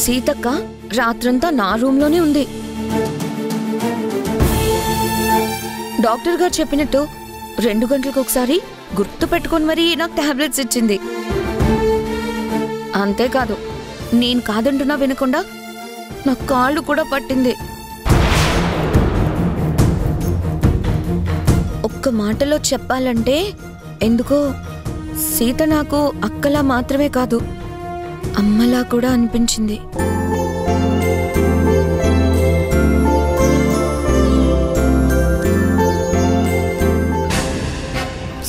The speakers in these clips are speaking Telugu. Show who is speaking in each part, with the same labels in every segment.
Speaker 1: సీతక్క రాత్రంతా నా రూమ్లోనే ఉంది. డాక్టర్ గారు చెప్పినట్టు 2 గంటలకు ఒకసారి గుర్తు పెట్టుకుని మరీ నాకు టాబ్లెట్స్ ఇచ్చింది. అంతేకాదు, నేను కాదంటున్నా వినకుండా నా కాళ్ళు కూడా పట్టింది. ఒక్క మాటలో చెప్పాలంటే ఎందుకో సీత నాకు అక్కలా మాత్రమే కాదు, అమ్మలా కూడా అనిపించింది.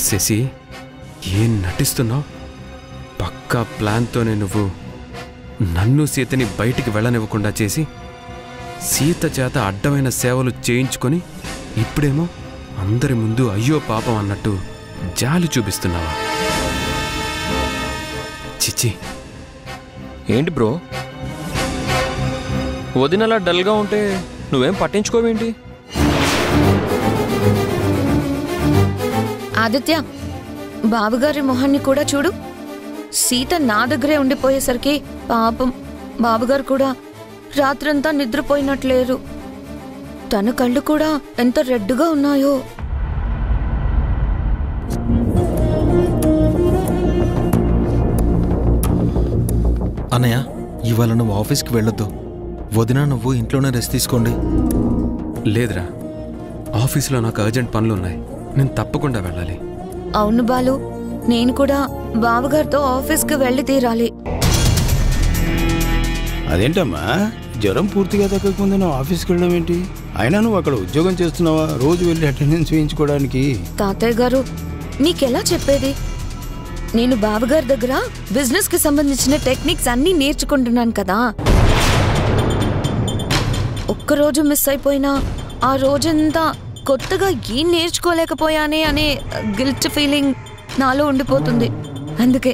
Speaker 2: శశి, ఏం నటిస్తున్నావు? పక్కా ప్లాన్తోనే నువ్వు నన్ను సీతని బయటికి వెళ్ళనివ్వకుండా చేసి సీత చేత అడ్డమైన సేవలు చేయించుకొని ఇప్పుడేమో అందరి ముందు అయ్యో పాపం అన్నట్టు జాలి చూపిస్తున్నావా? చిచి.
Speaker 3: ఏంటి బ్రో, వదినలా డల్గా ఉంటే నువ్వేం పట్టించుకోవేంటి?
Speaker 1: ఆదిత్య, బాబుగారి మొహాన్ని కూడా చూడు. సీత నా దగ్గరే ఉండిపోయేసరికి పాపం బాబుగారు కూడా రాత్రంతా నిద్రపోయినట్లేరు. తన కళ్ళు కూడా ఎంత రెడ్డుగా ఉన్నాయో.
Speaker 4: అన్నయ్య, ఇవాళ నువ్వు ఆఫీస్కి వెళ్ళొద్దు. వదిన నువ్వు ఇంట్లోనే రెస్ట్ తీసుకోండి.
Speaker 2: లేదురా, ఆఫీసులో నాకు అర్జెంట్ పనులున్నాయి, నేను తప్పకుండా వెళ్ళాలి.
Speaker 1: అవును బాలు, నేను కూడా బావగారితో ఆఫీస్కి వెళ్ళి తీరాలి.
Speaker 5: అదేంటమ్మా, జ్వరం పూర్తిగా తగ్గకముందు నువ్వు ఆఫీస్కి వెళ్ళడం ఏంటి? అయినా నువ్వు అక్కడ ఉద్యోగం చేస్తున్నావా? రోజు వెళ్ళి అటెండెన్స్ వేయించుకోవడానికి.
Speaker 1: తాతయ్య గారు, నీకెలా చెప్పేది? నేను బావగారి దగ్గర బిజినెస్ కి సంబంధించిన టెక్నిక్స్ అన్నీ నేర్చుకుంటున్నాను కదా. ఒక్కరోజు మిస్ అయిపోయినా ఆ రోజంతా కొత్తగా ఏం నేర్చుకోలేకపోయానే అనే గిల్ట్ ఫీలింగ్ నాలో ఉండిపోతుంది. అందుకే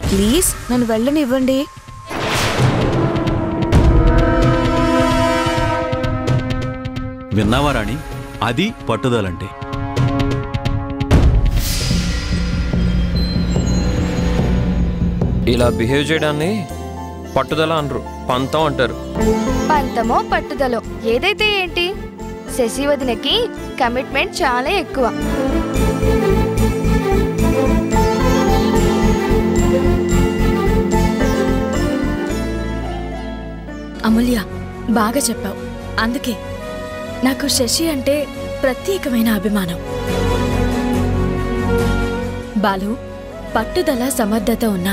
Speaker 1: ప్లీజ్ నన్ను వెళ్ళనివ్వండి.
Speaker 6: విన్నావా రాణి, అది పట్టుదలంటే.
Speaker 3: ఇలా బిహేవ్ చేయడాన్ని పట్టుదల అనరు, పంతం అంటారు.
Speaker 7: పంతమో పట్టుదలో ఏదైతే ఏంటి, శశి వదినకి కమిట్మెంట్ చాలా ఎక్కువ.
Speaker 8: అమూల్య, బాగా చెప్పావు. అందుకే నాకు శశి అంటే ప్రత్యేకమైన అభిమానం. బాలు, పట్టుదల సమర్థత ఉన్న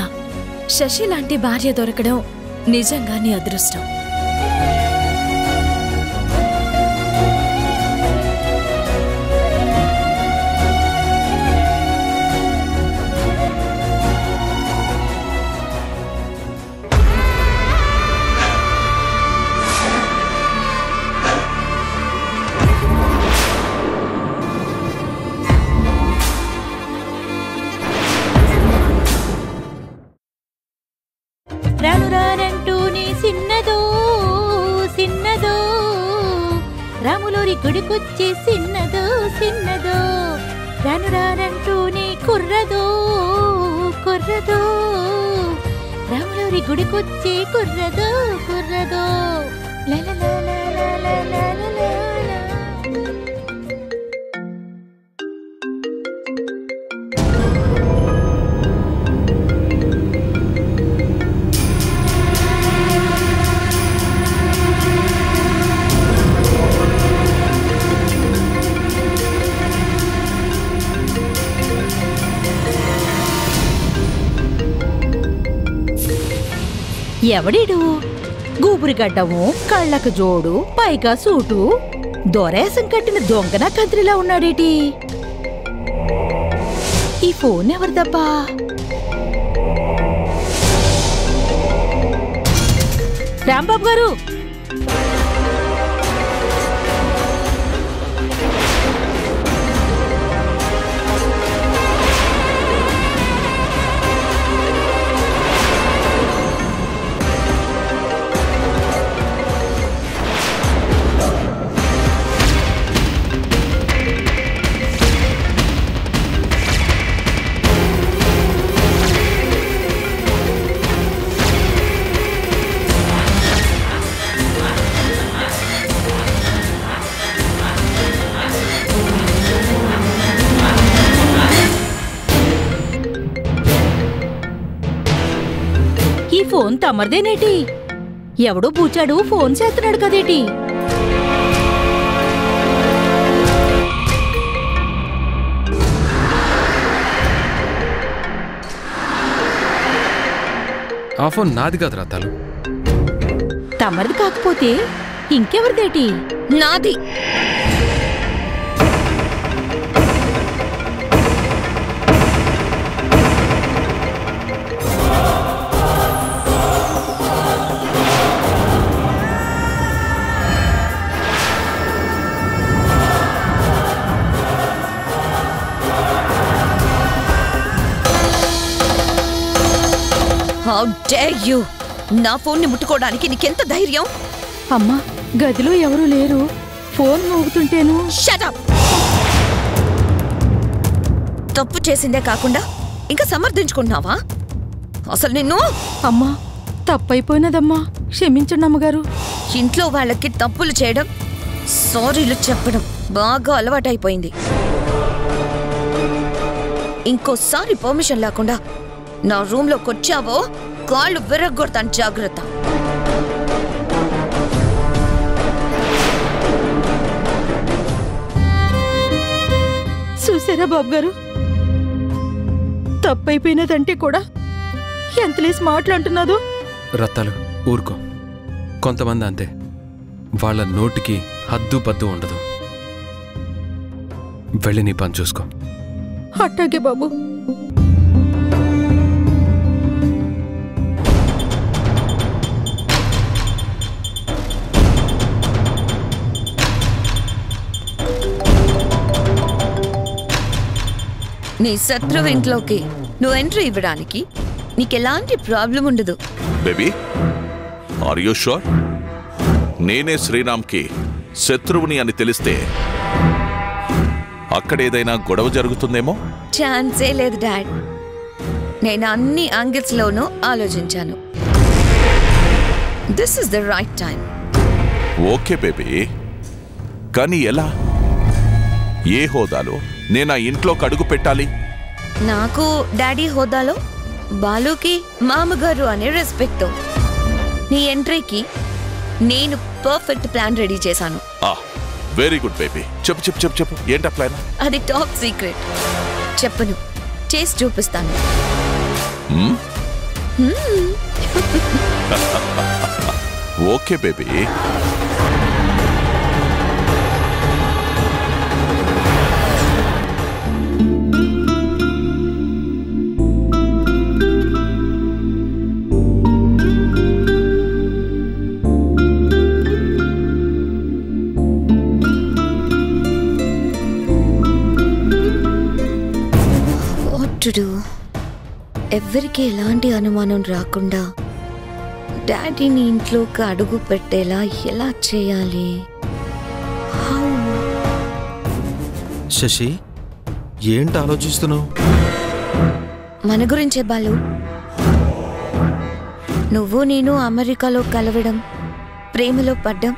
Speaker 8: శశి లాంటి భార్య దొరకడం నిజంగా నీ అదృష్టం.
Speaker 9: రాములోరి గుడికొచ్చి సిన్నదో సిన్నదో, రాను రానంటూనే కుర్రదో కుర్రదో, రాములోరి గుడికొచ్చి కుర్రదో కుర్రదో. ఎవడీడు? గూబురిగడ్డము, కళ్ళకు జోడు, పైగా సూటు, దొరేసం కట్టిన దొంగన కంత్రిలా ఉన్నాడేటి? ఈ ఫోన్ ఎవరిదబ్బా? రాంబాబు గారు, ఫోన్ తమర్దేనేటి? ఎవడో బూచాడు ఫోన్ చేస్తున్నాడు కదేటి?
Speaker 2: ఆ ఫోన్ నాది కాదు రత్తాలు.
Speaker 9: తమరిది కాకపోతే ఇంకెవరిదేటి?
Speaker 1: నాది. How dare you! నా ఫోన్ని ముట్టుకోవడానికి నీకెంత ధైర్యం?
Speaker 9: అమ్మా, గదిలో ఎవరూ లేరు. ఫోన్ మోగుతుంటేను.
Speaker 1: Shut up! తప్పు చేసిందే కాకుండా ఇంకా సమర్థించుకుంటున్నావా? అసలు నిన్ను...
Speaker 9: అమ్మా, తప్పైపోయినదమ్మా, క్షమించండి అమ్మగారు.
Speaker 1: ఇంట్లో వాళ్ళకి తప్పులు చేయడం, సారీలు చెప్పడం బాగా అలవాటైపోయింది. ఇంకోసారి పర్మిషన్ లేకుండా నా రూమ్లోకి వచ్చావో కాళ్ళు విరగొడతాను, జాగ్రత్త.
Speaker 9: చూసారా బాబు గారు, తప్పైపోయినదంటే కూడా ఎంతలేసి మాట్లాడుతున్నదో.
Speaker 2: రత్తాలు ఊరుకో. కొంతమంది అంతే, వాళ్ళ నోటికి హద్దు పద్దు ఉండదు. వెళ్ళి నీ పని చూసుకో.
Speaker 9: అట్టాగే బాబు.
Speaker 1: నీ శత్రువు ఇంట్లోకి నువ్వు ఎంట్రీ ఇవ్వడానికి నీకెలాంటి ప్రాబ్లం ఉండదు.
Speaker 10: Baby, are you sure? నేనే శ్రీరామ్కి శత్రువుని అని తెలిస్తే అక్కడేదైనా గొడవ జరుగుతుందేమో.
Speaker 1: ఛాన్సే లేదు డాడ్. నేను అన్ని యాంగిల్స్ లోనూ ఆలోచించాను. This is the right time.
Speaker 10: Okay baby, కానీ ఎలా? ఏ హోదాలో నేను ఆ ఇంట్లోకి అడుగు పెట్టాలి?
Speaker 1: నాకు డాడీ హోదాలో, బాలుకి మామగారు అనే రెస్పెక్ట్. నీ ఎంట్రీకి నేను పర్ఫెక్ట్ ప్లాన్ రెడీ చేశాను.
Speaker 10: Very good baby. చెప్పు చెప్పు చెప్పు చెప్పు, ఏంటా ప్లాన్?
Speaker 1: అది టాప్ సీక్రెట్. చెప్పను, చేసి చూపిస్తాను.
Speaker 10: Okay baby.
Speaker 1: ఎవరికి ఎలాంటి అనుమానం రాకుండా డాడీని ఇంట్లోకి అడుగు పెట్టేలా ఎలా చేయాలి?
Speaker 4: శశి, ఏంటి ఆలోచిస్తున్నావు?
Speaker 1: మన గురించే బాలు. నువ్వు నేను అమెరికాలో కలవడం, ప్రేమలో పడ్డం,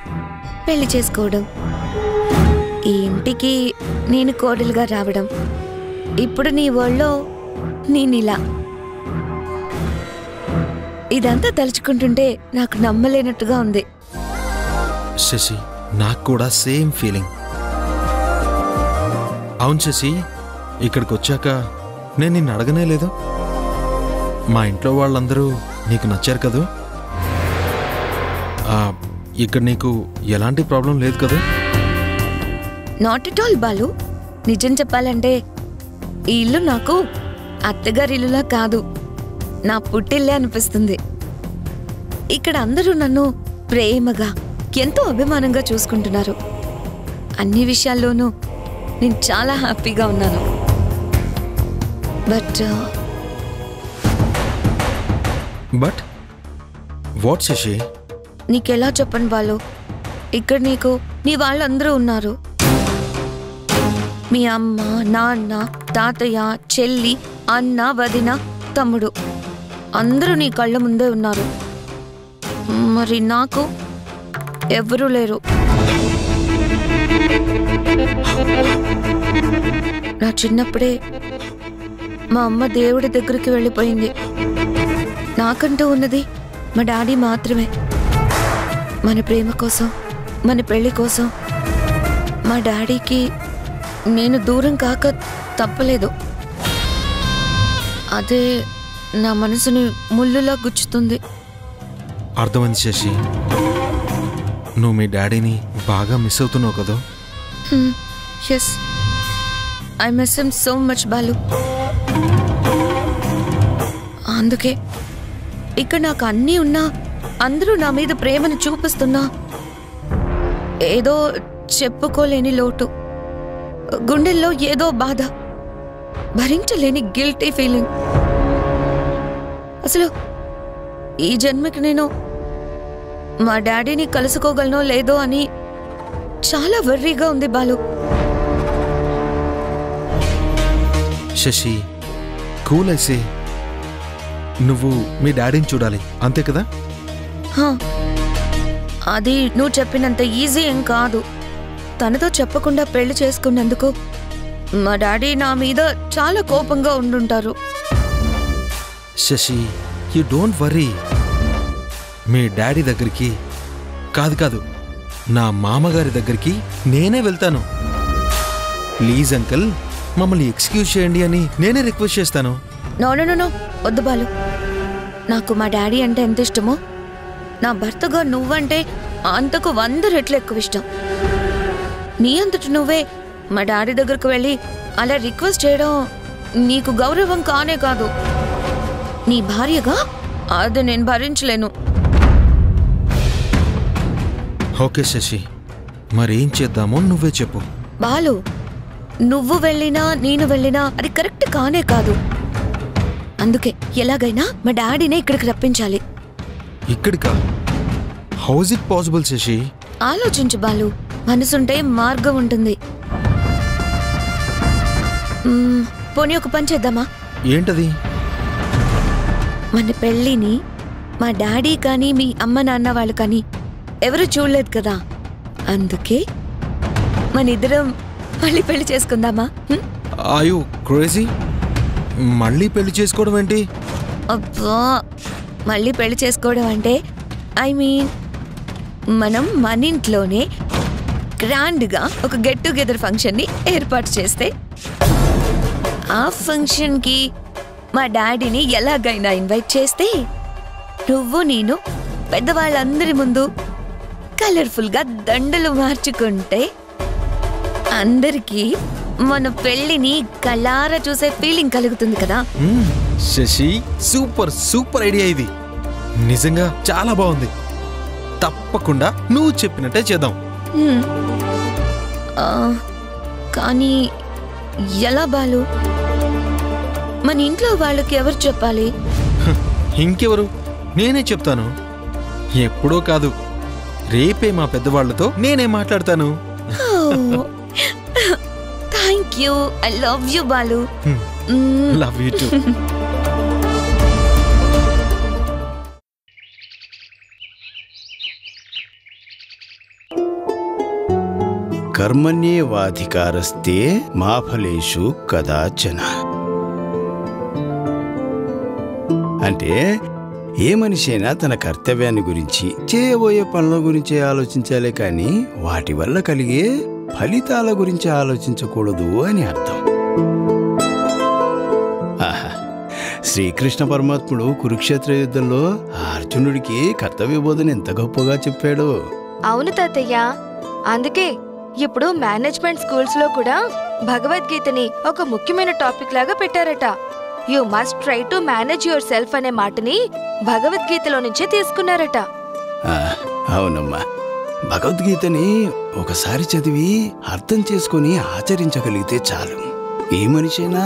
Speaker 1: పెళ్లి చేసుకోవడం, ఈ ఇంటికి నేను కోడలుగా రావడం, ఇప్పుడు నీ వరల్డ్లో నేనిలా. ఇదంతా తలుచుకుంటుంటే నాకు నమ్మలేనట్టుగా ఉంది.
Speaker 4: శశి, నాకు కూడా సేమ్ ఫీలింగ్. అవును శశి, ఇక్కడికి వచ్చాక నేను నిన్ను అడగనే లేదు. మా ఇంట్లో వాళ్ళందరూ నీకు నచ్చారు కదూ? ఇక్కడ నీకు ఎలాంటి ప్రాబ్లం లేదు కదా?
Speaker 1: Not at all Balu. నిజం చెప్పాలంటే ఈ ఇల్లు నాకు అత్తగారి ఇల్లులా కాదు, నా పుట్టిల్లే అనిపిస్తుంది. ఇక్కడ అందరూ నన్ను ప్రేమగా, ఎంతో అభిమానంగా చూసుకుంటున్నారు. అన్ని విషయాల్లోనూ నేను చాలా హ్యాపీగా ఉన్నాను.
Speaker 4: But what Shashi?
Speaker 1: నీకెలా చెప్పను బాలు, ఇక్కడ నీకు నీ వాళ్ళందరూ ఉన్నారు. మీ అమ్మ, నాన్న, తాతయ్య, చెల్లి, అన్న, వదిన, తమ్ముడు అందరూ నీ కళ్ళ ముందే ఉన్నారు. మరి నాకు ఎవరూ లేరు. నా చిన్నప్పుడే మా అమ్మ దేవుడి దగ్గరికి వెళ్ళిపోయింది. నాకంటూ ఉన్నది మా డాడీ మాత్రమే. మన ప్రేమ కోసం, మన పెళ్లి కోసం మా డాడీకి నేను దూరం కాక తప్పలేదు. అదే నా మనసుని ముళ్ళులా గుచ్చుతుంది.
Speaker 4: అర్థమైంది శశి, నువ్వు మీ డాడీని బాగా మిస్ అవుతున్నావు కదా?
Speaker 1: Yes, I miss him so much Balu. అందుకే ఇక్కడ నాకు అన్నీ ఉన్నా, అందరూ నా మీద ప్రేమను చూపిస్తున్నా, ఏదో చెప్పుకోలేని లోటు, గుండెల్లో ఏదో బాధ, భరించలేని గిల్టీ ఫీలింగ్. అసలు ఈ జన్మకి నేను మా డాడీని కలుసుకోగలనో లేదో అని చాలా వర్రీగా ఉంది బాలు.
Speaker 4: శశి, కూల్ అయితే నువ్వు మీ డాడీని చూడాలి, అంతే కదా?
Speaker 1: అది నువ్వు చెప్పినంత ఈజీ ఏం కాదు. తనతో చెప్పకుండా పెళ్లి చేసుకున్నందుకు మా డాడీ నా మీద చాలా కోపంగా ఉండుంటారు.
Speaker 4: Shashi, you don't worry. మీ డాడీ దగ్గరికి కాదు, నా మామగారి దగ్గరికి నేనే వెళ్తాను. ప్లీజ్ అంకుల్, మమ్మల్ని ఎక్స్క్యూజ్ చేయండి అని నేనే రిక్వెస్ట్ చేస్తాను.
Speaker 1: నో నో నో, వద్దు బాలు. నాకు మా డాడీ అంటే ఎంత ఇష్టమో, నా భర్తగా నువ్వంటే అంతకు 100 రెట్లు ఎక్కువ ఇష్టం. నీ అంతటి నువ్వే మా డాడీ దగ్గరకు వెళ్ళి అలా రిక్వెస్ట్ చేయడం నీకు గౌరవం కానే కాదు. నీ భార్యగా అది నేను భరించలేను.
Speaker 4: ఓకే శశి, మరేం చేద్దామో నువ్వే చెప్పు.
Speaker 1: బాలు, నువ్వు వెళ్ళినా నేను వెళ్ళినా అది కరెక్ట్ కానే కాదు. అందుకే ఎలాగైనా మా డాడీనే ఇక్కడికి రప్పించాలి.
Speaker 4: ఇక్కడికా? How is it possible Shashi?
Speaker 1: ఆలోచించు బాలు, మనసుంటే మార్గం ఉంటుంది. పోనీ ఒక పని చేద్దామా?
Speaker 4: ఏంటది?
Speaker 1: మన పెళ్ళిని మా డాడీ కానీ మీ అమ్మ నాన్న వాళ్ళు కానీ ఎవరు చూడలేదు కదా. అందుకే మన ఇద్దరం మళ్ళీ పెళ్లి చేసుకుందామా?
Speaker 4: Are you crazy? మళ్ళీ పెళ్లి చేసుకోవడం ఏంటి?
Speaker 1: అబ్బా, మళ్ళీ పెళ్లి చేసుకోవడం అంటే ఐ మీన్ మనం మన ఇంట్లోనే గ్రాండ్గా ఒక గెట్ టుగెదర్ ఫంక్షన్ని ఏర్పాటు చేస్తే ఆ ఫంక్షన్కి మా డాడీని ఎలాగైనా ఇన్వైట్ చేస్తే నువ్వు నేను పెద్దవాళ్ళందరి ముందు కలర్ఫుల్గా దండలు మార్చుకుంటే అందరికీ మన పెళ్లిని కళ్ళారా చూసే ఫీలింగ్ కలుగుతుంది కదా.
Speaker 4: శశి, సూపర్ సూపర్ ఐడియా ఇది. నిజంగా చాలా బాగుంది. తప్పకుండా నువ్వు చెప్పినట్టే చేద్దాం.
Speaker 1: కానీ ఎలా బాలు? మన ఇంట్లో వాళ్ళకి ఎవరు చెప్పాలి?
Speaker 4: ఇంకెవరు? నేనే చెప్తాను. ఎప్పుడో కాదు, రేపే మా పెద్దవాళ్లతో నేనే మాట్లాడతాను.
Speaker 1: Thank you. I love you Balu.
Speaker 4: Love you too.
Speaker 5: కర్మణ్యేవాధికారస్తే మా ఫలేషు కదాచన. అంటే ఏ మనిషి అయినా తన కర్తవ్యాన్ని గురించి, చేయబోయే పనుల గురించి ఆలోచించాలే కానీ వాటి వల్ల కలిగే ఫలితాల గురించి ఆలోచించకూడదు అని అర్థం. ఆహా, శ్రీకృష్ణ పరమాత్ముడు కురుక్షేత్ర యుద్ధంలో అర్జునుడికి కర్తవ్య బోధన ఎంత గొప్పగా చెప్పాడు.
Speaker 7: అవును తాతయ్య, అందుకే ఇప్పుడు మేనేజ్మెంట్ స్కూల్స్ లో కూడా భగవద్గీతని ఒక ముఖ్యమైన టాపిక్ లాగా పెట్టారట. You must try to manage your self అనే మాటని భగవద్గీతలో నుంచే తీసుకున్నారట.
Speaker 5: అవునమ్మా, భగవద్గీతని ఒకసారి చదివి అర్థం చేసుకుని ఆచరించగలిగితే చాలు. ఏ మనిషైనా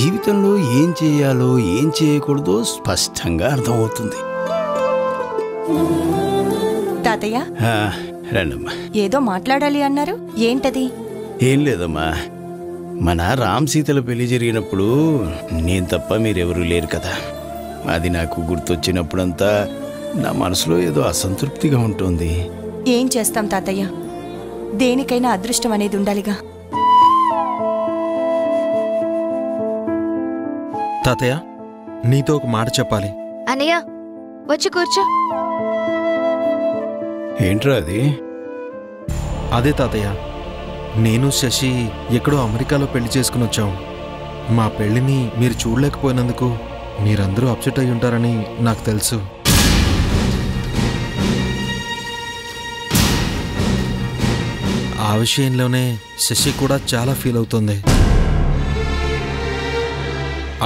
Speaker 5: జీవితంలో ఏం చేయాలో ఏం చేయకూడదో స్పష్టంగా అర్థమవుతుంది.
Speaker 11: తాతయ్య,
Speaker 5: రండమ్మా.
Speaker 11: ఏదో మాట్లాడాలి అన్నారు, ఏంటది?
Speaker 5: ఏం లేదమ్మా, మన రామ్ సీతల పెళ్లి జరిగినప్పుడు నేను తప్ప మీరెవరూ లేరు కదా. అది నాకు గుర్తొచ్చినప్పుడంతా నా మనసులో ఏదో అసంతృప్తిగా ఉంటుంది.
Speaker 11: ఏం చేస్తాం తాతయ్య, దేనికైనా అదృష్టం అనేది ఉండాలిగా.
Speaker 4: తాతయ్య, నీతో ఒక మాట చెప్పాలి.
Speaker 7: అనయ్య, వచ్చి కూర్చో.
Speaker 5: ఏంట్రా అది?
Speaker 4: అదే తాతయ్య, నేను శశి ఎక్కడో అమెరికాలో పెళ్లి చేసుకుని వచ్చాం. మా పెళ్లిని మీరు చూడలేకపోయినందుకు మీరందరూ అప్సెట్ అయి ఉంటారని నాకు తెలుసు. ఆ విషయంలోనే శశి కూడా చాలా ఫీల్ అవుతుంది.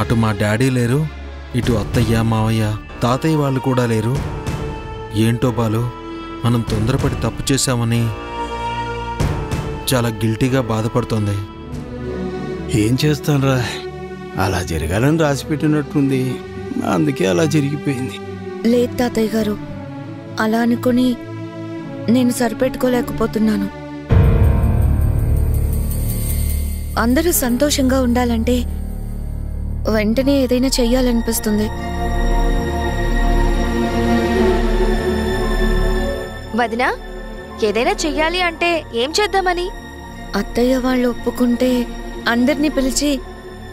Speaker 4: అటు మా డాడీ లేరు, ఇటు అత్తయ్య మావయ్య తాతయ్య వాళ్ళు కూడా లేరు. ఏంటో బాలు, మనం తొందరపడి తప్పు చేశామని చాలా గిల్టీగా బాధపడుతోంది.
Speaker 5: ఏం చేస్తానురా, అలా జరగాలని రాసిపెట్టినట్టుంది, అందుకే అలా జరిగిపోయింది.
Speaker 1: లేదు తాతయ్య గారు, అలా అనుకుని నేను సరిపెట్టుకోలేకపోతున్నాను. అందరూ సంతోషంగా ఉండాలంటే వెంటనే ఏదైనా చెయ్యాలనిపిస్తుంది.
Speaker 7: వదినా, ఏదైనా చెయ్యాలి అంటే ఏం చేద్దామని?
Speaker 1: అత్తయ్య వాళ్ళు ఒప్పుకుంటే అందరినీ పిలిచి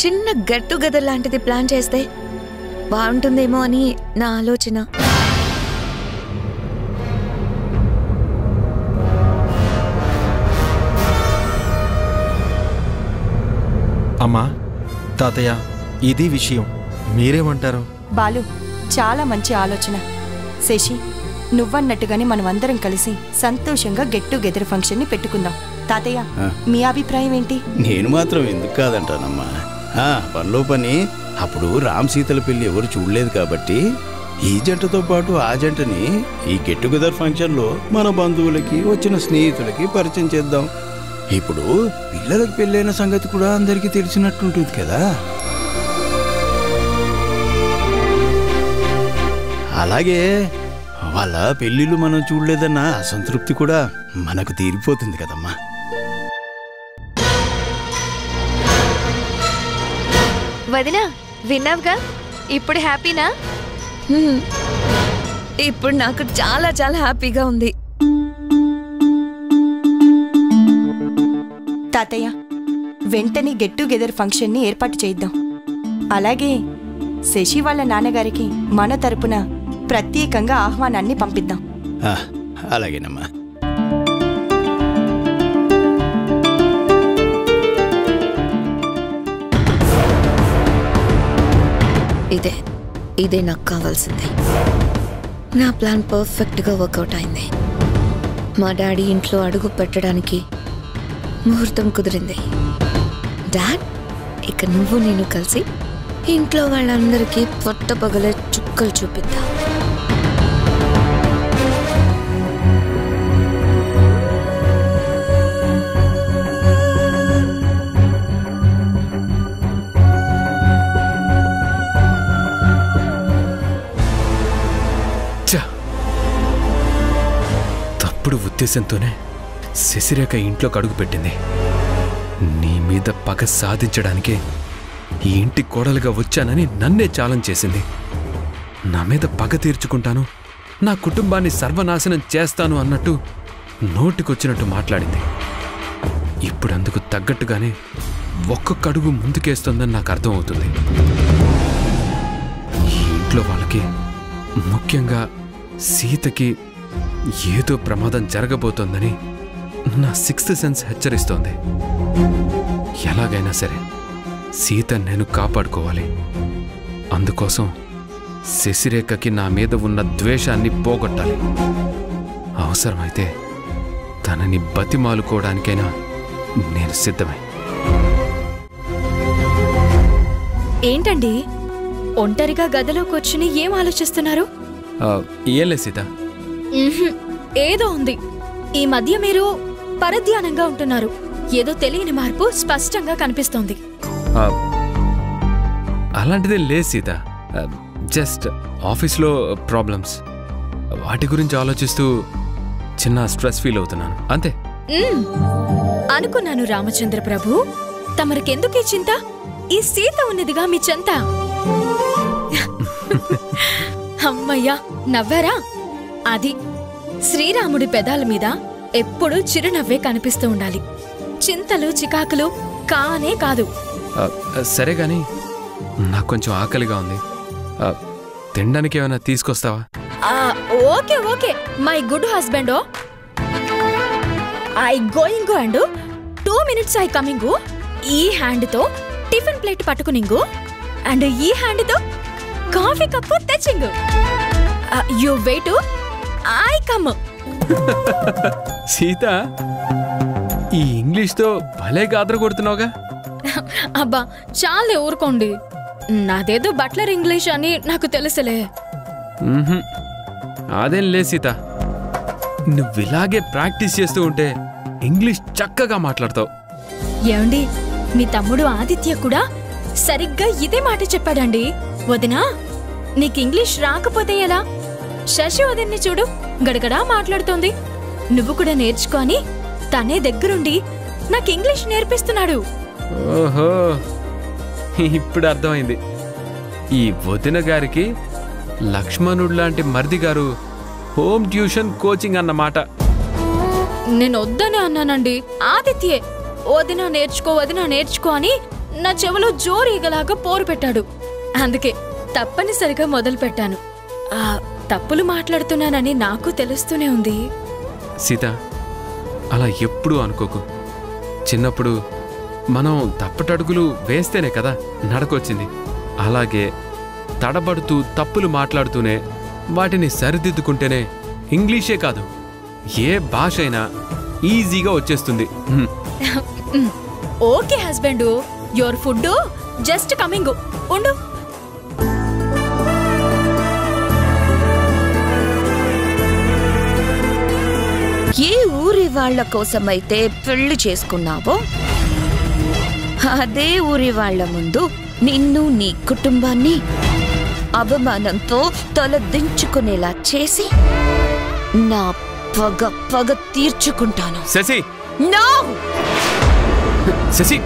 Speaker 1: చిన్న గెట్ టుగెదర్ లాంటిది ప్లాన్ చేస్తే బాగుంటుందేమో అని నా ఆలోచన.
Speaker 4: అమ్మా, తాతయ్య, ఇది విషయం, మీరేమంటారు?
Speaker 11: బాలు, చాలా మంచి ఆలోచన. శశి, నువ్వన్నట్టుగానే మనం అందరం కలిసి సంతోషంగా గెట్ టుగెదర్ ఫంక్షన్ ని పెట్టుకుందాం. తాతయ్య, మీ అభిప్రాయం ఏంటి?
Speaker 5: నేను మాత్రం ఎందుకు కాదంటానమ్మా. పనిలో పని, అప్పుడు రామ్ సీతల పెళ్లి ఎవరు చూడలేదు కాబట్టి ఈ జంటతో పాటు ఆ జంటని ఈ గెట్ టుగెదర్ ఫంక్షన్లో మన బంధువులకి, వచ్చిన స్నేహితులకి పరిచయం చేద్దాం. ఇప్పుడు పిల్లలకి పెళ్ళైన సంగతి కూడా అందరికీ తెలిసినట్టుంటుంది కదా. అలాగే వాళ్ళ పెళ్ళిళ్ళు మనం చూడలేదన్న అసంతృప్తి కూడా మనకు తీరిపోతుంది కదమ్మా.
Speaker 7: వదినా, విన్నావుగా, ఇప్పుడు హ్యాపీనా?
Speaker 1: ఇప్పుడు నాకు చాలా చాలా హ్యాపీగా ఉంది.
Speaker 11: తాతయ్య, వెంటనే గెట్ టుగెదర్ ఫంక్షన్ ని ఏర్పాటు చేద్దాం. అలాగే శశి వాళ్ళ నాన్నగారికి మన తరపున ప్రత్యేకంగా ఆహ్వానాన్ని పంపిద్దాం.
Speaker 5: అలాగేనమ్మా.
Speaker 1: ఇదే నాకు కావాల్సింది. నా ప్లాన్ పర్ఫెక్ట్గా వర్కౌట్ అయింది. మా డాడీ ఇంట్లో అడుగు పెట్టడానికి ముహూర్తం కుదిరింది. డాడ్, ఇక నువ్వు నేను కలిసి ఇంట్లో వాళ్ళందరికీ పొట్ట పగలే చుక్కలు చూపిద్దాం.
Speaker 2: తప్పుడు ఉద్దేశంతోనే శశిరేఖ ఇంట్లోకి అడుగు పెట్టింది. నీ మీద పగ సాధించడానికే ఈ ఇంటి కోడలుగా వచ్చానని నన్నే ఛాలెంజ్ చేసింది. నా మీద పగ తీర్చుకుంటాను, నా కుటుంబాన్ని సర్వనాశనం చేస్తాను అన్నట్టు నోటికొచ్చినట్టు మాట్లాడింది. ఇప్పుడు అందుకు తగ్గట్టుగానే ఒక్కొక్క అడుగు ముందుకేస్తుందని నాకు అర్థమవుతుంది. ఈ ఇంట్లో వాళ్ళకి, ముఖ్యంగా సీతకి ఏదో ప్రమాదం జరగబోతోందని నా సిక్స్త్ సెన్స్ హెచ్చరిస్తోంది. ఎలాగైనా సరే సీత నేను కాపాడుకోవాలి. అందుకోసం శశిరేఖకి నా మీద ఉన్న ద్వేషాన్ని పోగొట్టాలి. అవసరమైతే తనని బతిమాలుకోవడానికైనా నేను సిద్ధమే.
Speaker 8: ఏంటండి, ఒంటరిగా గదిలో కూర్చుని ఏం ఆలోచిస్తున్నారు?
Speaker 2: ఏంలే సీత,
Speaker 8: ఏదో ఉంది. ఈ మధ్య మీరు పరధ్యానంగా ఉంటున్నారు. ఏదో తెలియని మార్పు స్పష్టంగా కనిపిస్తోంది.
Speaker 2: అలాంటిదే లేదు సీత, జస్ట్ ఆఫీస్లో ప్రాబ్లమ్స్, వాటి గురించి ఆలోచిస్తూ చిన్న స్ట్రెస్ ఫీల్ అవుతున్నాను, అంతే.
Speaker 8: అనుకున్నాను రామచంద్ర ప్రభు, తమరికెందుకీ చింత? ఈ సీత ఉన్నదిగా మీ చెంత. అమ్మయ్యా, నవ్వారా? అది శ్రీరాముడి పెదాల మీద ఎప్పుడూ చిరునవ్వే కనిపిస్తూ ఉండాలి. చింతలు చికాకులు కానే కాదు.
Speaker 2: సరే గాని నాకు కొంచెం ఆకలిగా ఉంది, తినడానికి ఏమైనా తీసుకొస్తావా?
Speaker 8: Okay okay my good husband I going and 2 minutes I coming. ఈ హ్యాండ్ తో టిఫిన్ ప్లేట్ పట్టుకునింగు అండ్ ఈ హ్యాండ్ తో కాఫీ కప్పు తెచ్చింగు. You wait I come.
Speaker 2: Sita, ఈ ఇంగ్లీష్తో భలే గాద్ర కొడుతున్నావుగా.
Speaker 8: అబ్బా చాలే ఊరుకోండి, నాదేదో బట్లర్ ఇంగ్లీష్ అని నాకు తెలుసులే.
Speaker 2: అదేం లే సీత, నువ్విలాగే ప్రాక్టీస్ చేస్తూ ఉంటే ఇంగ్లీష్ చక్కగా మాట్లాడతావు.
Speaker 8: ఏమండి, మీ తమ్ముడు ఆదిత్య కూడా సరిగ్గా ఇదే మాట చెప్పాడండి. వదినా, నీకు ఇంగ్లీష్ రాకపోతే ఎలా? శశి వదిన్ని చూడు, గడగడా మాట్లాడుతోంది. నువ్వు కూడా నేర్చుకో అని తనే దగ్గరుండి నాకు ఇంగ్లీష్ నేర్పిస్తున్నాడు.
Speaker 2: ఓహో, ఇప్పుడు అర్థమైంది. ఈ వదిన గారికి లక్ష్మణుడు లాంటి మరిది గారు హోమ్ ట్యూషన్ కోచింగ్ అన్నమాట.
Speaker 8: నేను వద్దనే అన్నానండి. ఆదిత్యే వదినా నేర్చుకో అని నా చెవిలో జోరీగలాగా పోరు పెట్టాడు. అందుకే తప్పనిసరిగా మొదలు పెట్టాను. తప్పులు మాట్లాడుతున్నానని నాకు తెలుస్తూనే ఉంది.
Speaker 2: సీత, అలా ఎప్పుడూ అనుకోకు. చిన్నప్పుడు మనం తప్పటడుగులు వేస్తేనే కదా నడకొచ్చింది. అలాగే తడబడుతూ తప్పులు మాట్లాడుతూనే వాటిని సరిదిద్దుకుంటేనే ఇంగ్లీషే కాదు ఏ భాష అయినా ఈజీగా వచ్చేస్తుంది.
Speaker 8: Okay husband, your food just coming. ఉండు.
Speaker 1: ఏ ఊరి వాళ్ళ కోసమైతే పెళ్లి చేసుకున్నావో అదే ఊరి వాళ్ళ ముందు నిన్ను నీ కుటుంబాన్ని అవమానంతో తలదించుకునేలా చేసి నా పగ తీర్చుకుంటాను.
Speaker 2: శశి,
Speaker 1: నో
Speaker 2: శశి